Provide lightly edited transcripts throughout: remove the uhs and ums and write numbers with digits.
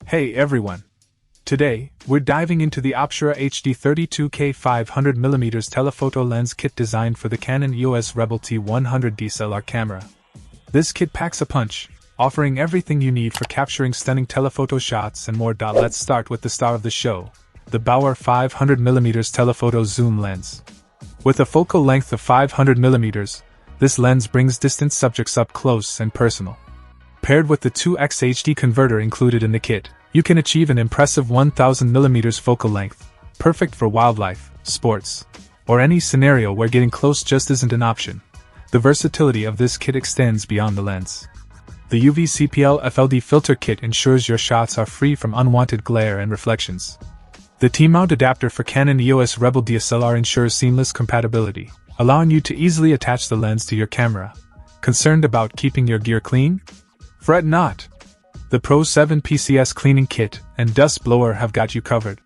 Hey everyone! Today, we're diving into the Optura HD 32K 500mm telephoto lens kit designed for the Canon EOS Rebel T100 DSLR camera. This kit packs a punch, offering everything you need for capturing stunning telephoto shots and more. Let's start with the star of the show, the Bauer 500mm telephoto zoom lens. With a focal length of 500mm, this lens brings distant subjects up close and personal. Paired with the 2x HD converter included in the kit, you can achieve an impressive 1000mm focal length, perfect for wildlife, sports, or any scenario where getting close just isn't an option. The versatility of this kit extends beyond the lens. The UV CPL FLD filter kit ensures your shots are free from unwanted glare and reflections. The T-mount adapter for Canon EOS Rebel DSLR ensures seamless compatibility, allowing you to easily attach the lens to your camera. Concerned about keeping your gear clean? Fret not! The Pro 7 PCS cleaning kit and dust blower have got you covered.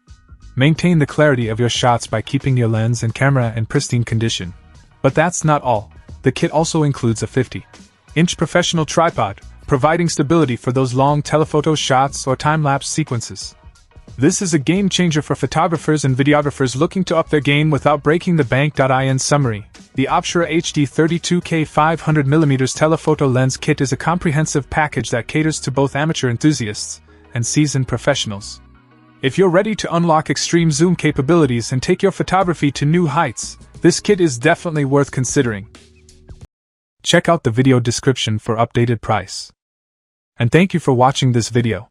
Maintain the clarity of your shots by keeping your lens and camera in pristine condition. But that's not all. The kit also includes a 50-inch professional tripod, providing stability for those long telephoto shots or time-lapse sequences. This is a game-changer for photographers and videographers looking to up their game without breaking the bank. In summary, the Optura HD 32K 500mm telephoto lens kit is a comprehensive package that caters to both amateur enthusiasts and seasoned professionals. If you're ready to unlock extreme zoom capabilities and take your photography to new heights, this kit is definitely worth considering. Check out the video description for updated price. And thank you for watching this video.